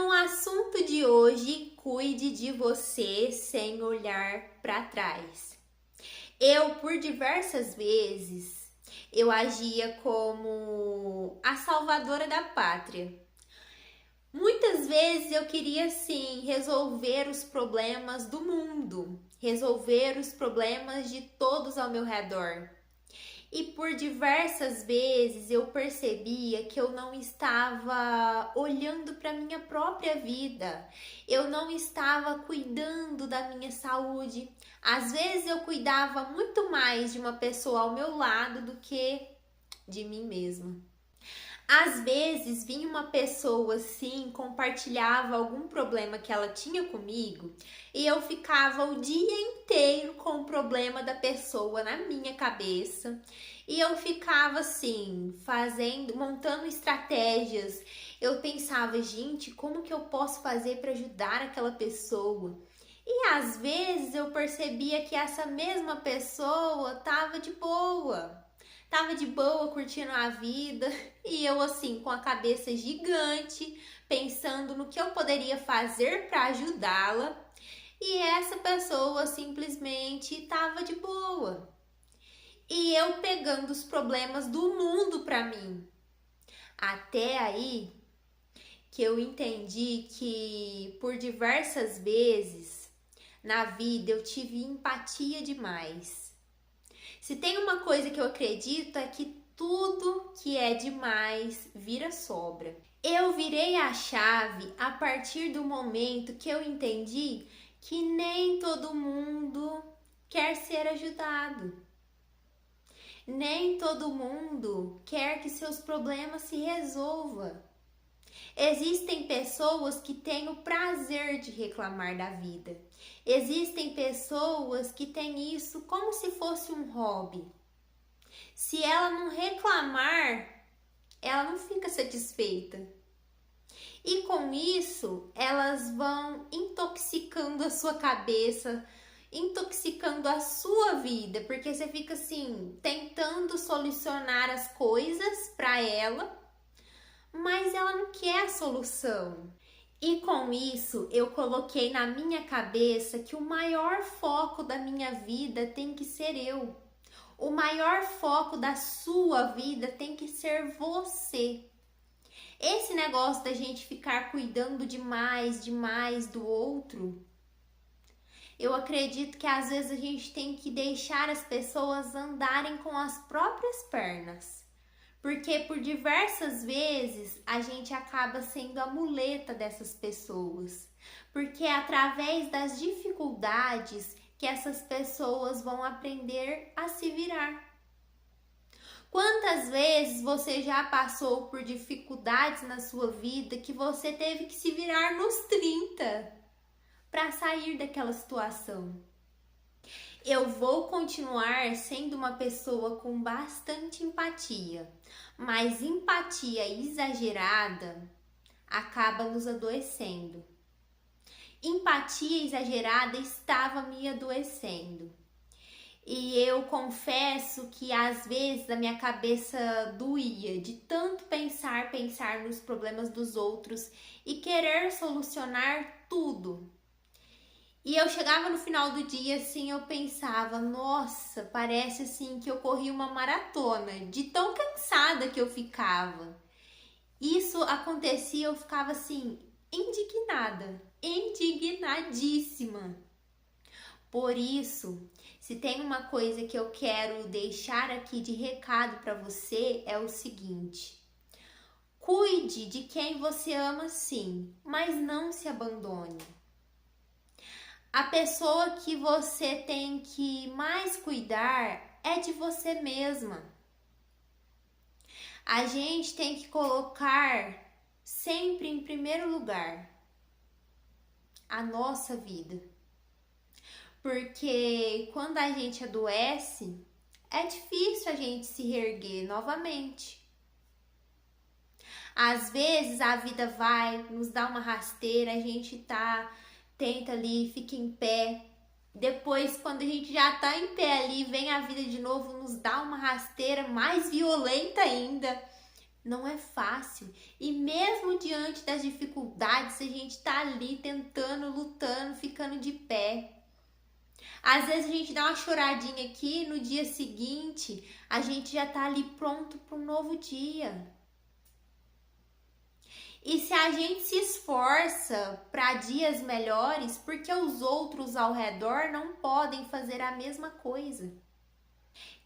No assunto de hoje, cuide de você sem olhar para trás. Por diversas vezes, eu agia como a salvadora da pátria. Muitas vezes eu queria sim resolver os problemas do mundo, resolver os problemas de todos ao meu redor. E por diversas vezes eu percebia que eu não estava olhando para minha própria vida, eu não estava cuidando da minha saúde. Às vezes eu cuidava muito mais de uma pessoa ao meu lado do que de mim mesma. Às vezes vinha uma pessoa assim, compartilhava algum problema que ela tinha comigo e eu ficava o dia inteiro com o problema da pessoa na minha cabeça e eu ficava assim, montando estratégias. Eu pensava, gente, como que eu posso fazer para ajudar aquela pessoa? E às vezes eu percebia que essa mesma pessoa tava de boa curtindo a vida e eu assim com a cabeça gigante, pensando no que eu poderia fazer para ajudá-la, e essa pessoa simplesmente tava de boa. E eu pegando os problemas do mundo para mim. Até aí que eu entendi que por diversas vezes na vida eu tive empatia demais. Se tem uma coisa que eu acredito é que tudo que é demais vira sobra. Eu virei a chave a partir do momento que eu entendi que nem todo mundo quer ser ajudado. Nem todo mundo quer que seus problemas se resolvam. Existem pessoas que têm o prazer de reclamar da vida. Existem pessoas que têm isso como se fosse um hobby. Se ela não reclamar, ela não fica satisfeita. E com isso, elas vão intoxicando a sua cabeça, intoxicando a sua vida, porque você fica assim, tentando solucionar as coisas para ela, mas ela não quer a solução. E com isso, eu coloquei na minha cabeça que o maior foco da minha vida tem que ser eu. O maior foco da sua vida tem que ser você. Esse negócio da gente ficar cuidando demais do outro, eu acredito que às vezes a gente tem que deixar as pessoas andarem com as próprias pernas. Porque por diversas vezes a gente acaba sendo a muleta dessas pessoas. Porque é através das dificuldades que essas pessoas vão aprender a se virar. Quantas vezes você já passou por dificuldades na sua vida que você teve que se virar nos 30 para sair daquela situação? Eu vou continuar sendo uma pessoa com bastante empatia, mas empatia exagerada acaba nos adoecendo. Empatia exagerada estava me adoecendo. E eu confesso que às vezes a minha cabeça doía de tanto pensar nos problemas dos outros e querer solucionar tudo. E eu chegava no final do dia assim, eu pensava, nossa, parece assim que eu corri uma maratona, de tão cansada que eu ficava. Isso acontecia, eu ficava assim, indignadíssima. Por isso, se tem uma coisa que eu quero deixar aqui de recado para você, é o seguinte: cuide de quem você ama sim, mas não se abandone. A pessoa que você tem que mais cuidar é de você mesma. A gente tem que colocar sempre em primeiro lugar a nossa vida. Porque quando a gente adoece, é difícil a gente se reerguer novamente. Às vezes a vida vai nos dar uma rasteira, a gente tenta ali, fica em pé. Depois, quando a gente já tá em pé ali, vem a vida de novo, nos dá uma rasteira mais violenta ainda. Não é fácil. E mesmo diante das dificuldades, a gente tá ali tentando, lutando, ficando de pé. Às vezes a gente dá uma choradinha aqui, no dia seguinte, a gente já tá ali pronto para um novo dia. E se a gente se esforça para dias melhores, porque os outros ao redor não podem fazer a mesma coisa?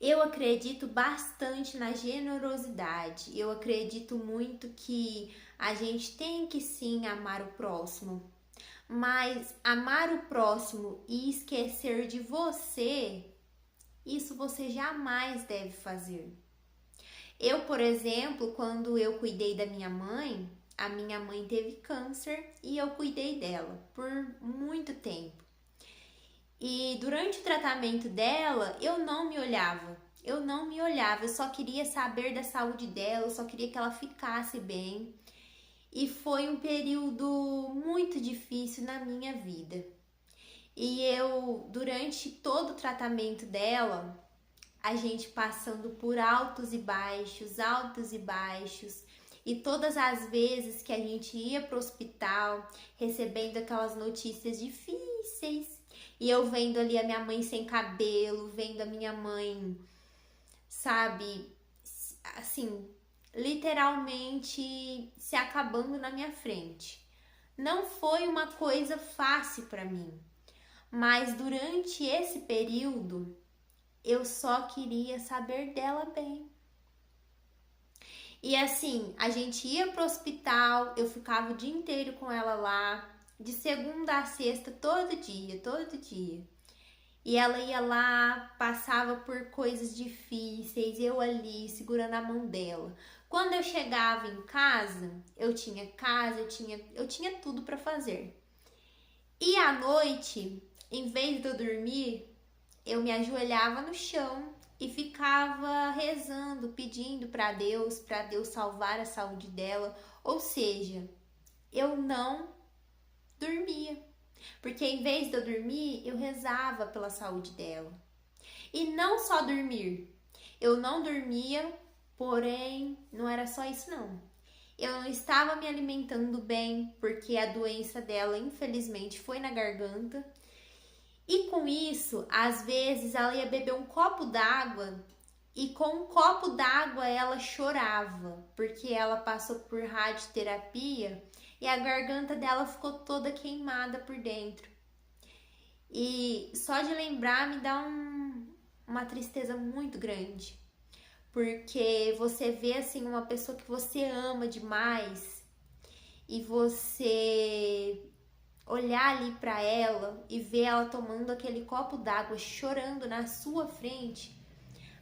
Eu acredito bastante na generosidade. Eu acredito muito que a gente tem que sim amar o próximo. Mas amar o próximo e esquecer de você, isso você jamais deve fazer. Eu, por exemplo, quando eu cuidei da minha mãe, a minha mãe teve câncer e eu cuidei dela por muito tempo. E durante o tratamento dela, eu não me olhava. Eu só queria saber da saúde dela, eu só queria que ela ficasse bem. E foi um período muito difícil na minha vida. E eu, durante todo o tratamento dela, a gente passando por altos e baixos. E todas as vezes que a gente ia pro hospital, recebendo aquelas notícias difíceis, e eu vendo ali a minha mãe sem cabelo, vendo a minha mãe, sabe, assim, literalmente se acabando na minha frente. Não foi uma coisa fácil para mim, mas durante esse período eu só queria saber dela bem. E assim, a gente ia pro hospital, eu ficava o dia inteiro com ela lá, de segunda a sexta, todo dia, todo dia. E ela ia lá, passava por coisas difíceis, eu ali segurando a mão dela. Quando eu chegava em casa, eu tinha casa, eu tinha tudo para fazer. E à noite, em vez de eu dormir, eu me ajoelhava no chão e ficava rezando, pedindo para Deus salvar a saúde dela. Ou seja, eu não dormia. Porque em vez de eu dormir, eu rezava pela saúde dela. E não só dormir. Eu não dormia, porém, não era só isso não. Eu não estava me alimentando bem, porque a doença dela, infelizmente, foi na garganta. E com isso, às vezes ela ia beber um copo d'água e com um copo d'água ela chorava, porque ela passou por radioterapia e a garganta dela ficou toda queimada por dentro. E só de lembrar me dá uma tristeza muito grande, porque você vê assim uma pessoa que você ama demais e você olhar ali para ela e ver ela tomando aquele copo d'água, chorando na sua frente.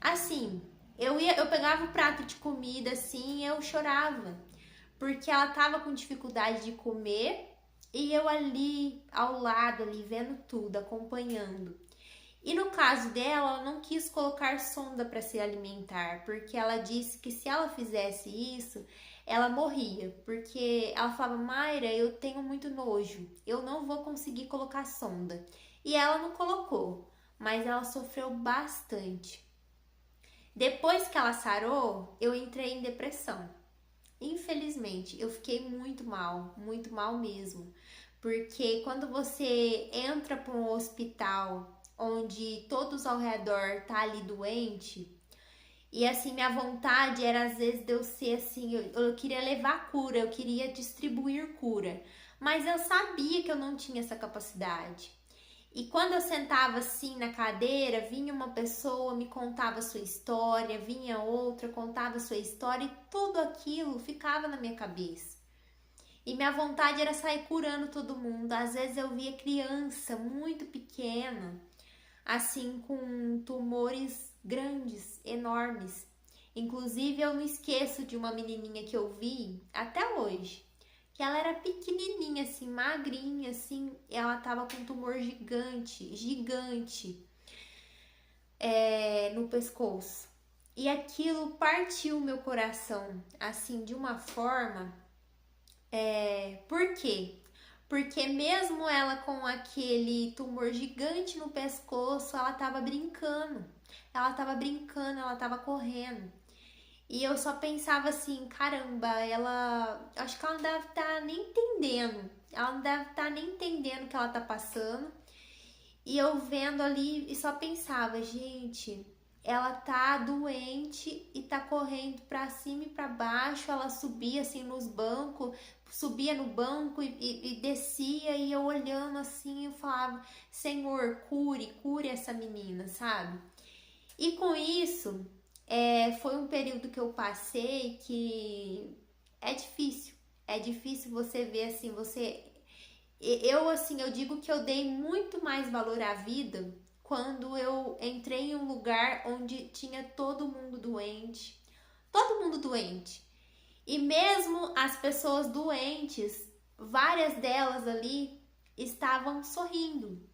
Assim, eu pegava o prato de comida assim, e eu chorava, porque ela tava com dificuldade de comer e eu ali ao lado ali vendo tudo, acompanhando. E no caso dela, ela não quis colocar sonda para se alimentar, porque ela disse que se ela fizesse isso, ela morria, porque ela falava: Mayra, eu tenho muito nojo, eu não vou conseguir colocar sonda. E ela não colocou, mas ela sofreu bastante. Depois que ela sarou, eu entrei em depressão. Infelizmente, eu fiquei muito mal mesmo. Porque quando você entra para um hospital onde todos ao redor tá ali doente, e assim, minha vontade era às vezes de eu ser assim, eu queria levar cura, eu queria distribuir cura, mas eu sabia que eu não tinha essa capacidade. E quando eu sentava assim na cadeira, vinha uma pessoa, me contava sua história, vinha outra, contava sua história e tudo aquilo ficava na minha cabeça. E minha vontade era sair curando todo mundo. Às vezes eu via criança muito pequena, assim com tumores grandes, enormes. Inclusive eu não esqueço de uma menininha que eu vi até hoje, que ela era pequenininha, assim, magrinha, assim, e ela tava com um tumor gigante, no pescoço. E aquilo partiu meu coração, assim, de uma forma. Por quê? Porque mesmo ela com aquele tumor gigante no pescoço, ela tava brincando, ela tava correndo. E eu só pensava assim, caramba, ela, acho que ela não deve estar nem entendendo. Ela não deve estar nem entendendo o que ela tá passando. E eu vendo ali e só pensava, gente, ela tá doente e tá correndo pra cima e pra baixo. Ela subia assim nos bancos, subia no banco e descia. E eu olhando assim, eu falava, Senhor, cure, cure essa menina, sabe? E com isso, foi um período que eu passei que é difícil. É difícil você ver assim, eu digo que eu dei muito mais valor à vida quando eu entrei em um lugar onde tinha todo mundo doente. Todo mundo doente. E mesmo as pessoas doentes, várias delas ali estavam sorrindo.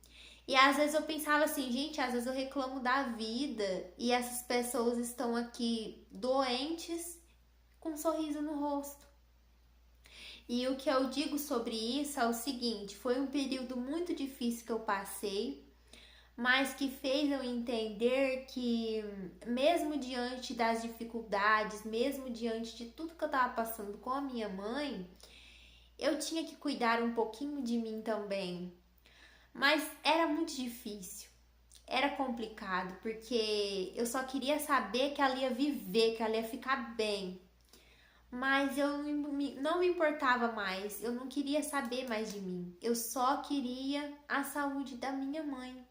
E às vezes eu pensava assim, gente, às vezes eu reclamo da vida e essas pessoas estão aqui doentes com um sorriso no rosto. E o que eu digo sobre isso é o seguinte: foi um período muito difícil que eu passei, mas que fez eu entender que, mesmo diante das dificuldades, mesmo diante de tudo que eu estava passando com a minha mãe, eu tinha que cuidar um pouquinho de mim também. Mas era muito difícil, era complicado, porque eu só queria saber que ela ia viver, que ela ia ficar bem. Mas eu não me importava mais, eu não queria saber mais de mim. Eu só queria a saúde da minha mãe.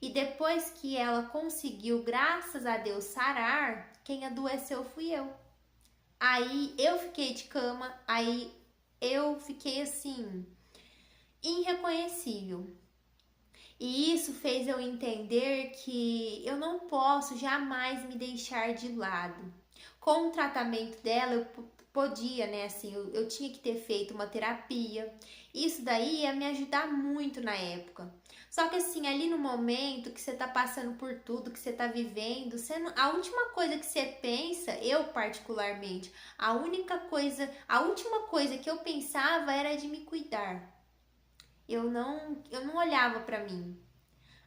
E depois que ela conseguiu, graças a Deus, sarar, quem adoeceu fui eu. Aí eu fiquei de cama, aí eu fiquei assim, irreconhecível. E isso fez eu entender que eu não posso jamais me deixar de lado. Com o tratamento dela, eu podia, né? Assim, eu tinha que ter feito uma terapia. Isso daí ia me ajudar muito na época. Só que assim, ali no momento que você tá passando por tudo, que você tá vivendo, a última coisa que você pensa, eu particularmente, a última coisa que eu pensava era de me cuidar. Eu não olhava para mim.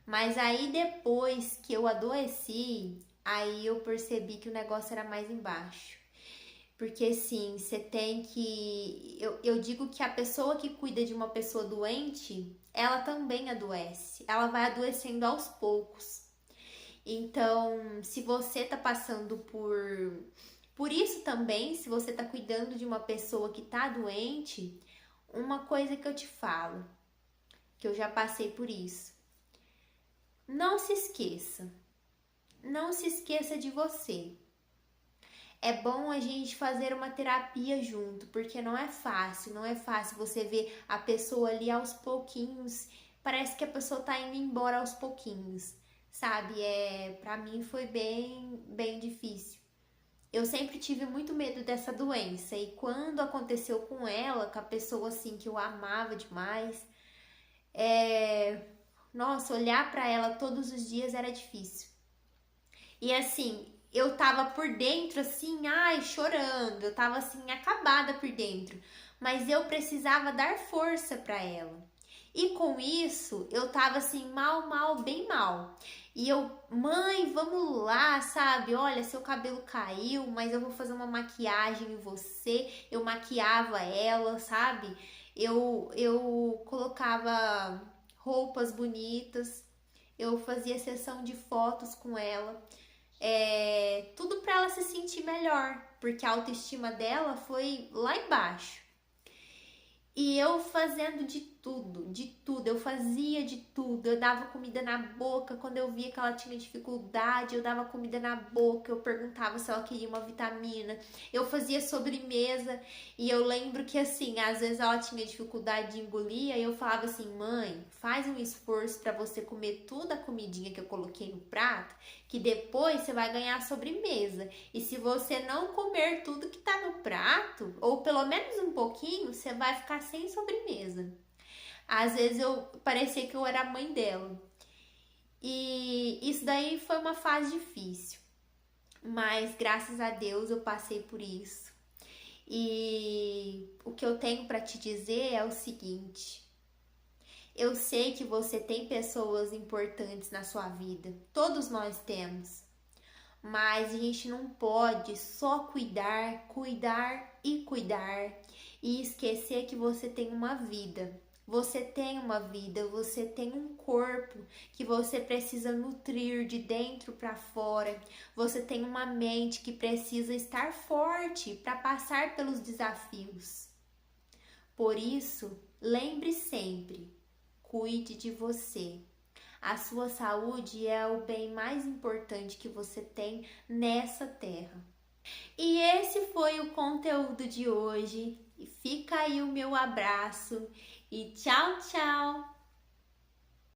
Mas aí depois que eu adoeci, aí eu percebi que o negócio era mais embaixo. Porque sim, você tem que. Eu digo que a pessoa que cuida de uma pessoa doente, ela também adoece. Ela vai adoecendo aos poucos. Então, se você tá passando por isso também, se você tá cuidando de uma pessoa que tá doente, uma coisa que eu te falo, que eu já passei por isso. Não se esqueça. Não se esqueça de você. É bom a gente fazer uma terapia junto, porque não é fácil você ver a pessoa ali aos pouquinhos, parece que a pessoa tá indo embora aos pouquinhos, sabe? Para mim foi bem difícil. Eu sempre tive muito medo dessa doença e quando aconteceu com ela, com a pessoa assim que eu amava demais, nossa, olhar para ela todos os dias era difícil. E assim, eu tava por dentro assim, ai, chorando, eu tava assim acabada por dentro, mas eu precisava dar força para ela. E com isso, eu tava assim mal, bem mal. E eu, mãe, vamos lá, sabe? Olha, seu cabelo caiu, mas eu vou fazer uma maquiagem em você. Eu maquiava ela, sabe? Eu colocava roupas bonitas. Eu fazia sessão de fotos com ela, tudo para ela se sentir melhor, porque a autoestima dela foi lá embaixo. E eu fazendo de tudo, eu fazia de tudo. Eu dava comida na boca, quando eu via que ela tinha dificuldade, eu dava comida na boca, eu perguntava se ela queria uma vitamina. Eu fazia sobremesa e eu lembro que assim, às vezes ela tinha dificuldade de engolir, aí eu falava assim: "Mãe, faz um esforço para você comer toda a comidinha que eu coloquei no prato, que depois você vai ganhar a sobremesa. E se você não comer tudo que tá no prato, ou pelo menos um pouquinho, você vai ficar sem sobremesa." Às vezes eu parecia que eu era a mãe dela. E isso daí foi uma fase difícil. Mas graças a Deus eu passei por isso. E o que eu tenho para te dizer é o seguinte: eu sei que você tem pessoas importantes na sua vida. Todos nós temos. Mas a gente não pode só cuidar, cuidar e esquecer que você tem uma vida. Você tem uma vida, você tem um corpo que você precisa nutrir de dentro para fora. Você tem uma mente que precisa estar forte para passar pelos desafios. Por isso, lembre sempre, cuide de você. A sua saúde é o bem mais importante que você tem nessa terra. E esse foi o conteúdo de hoje. Fica aí o meu abraço e tchau, tchau!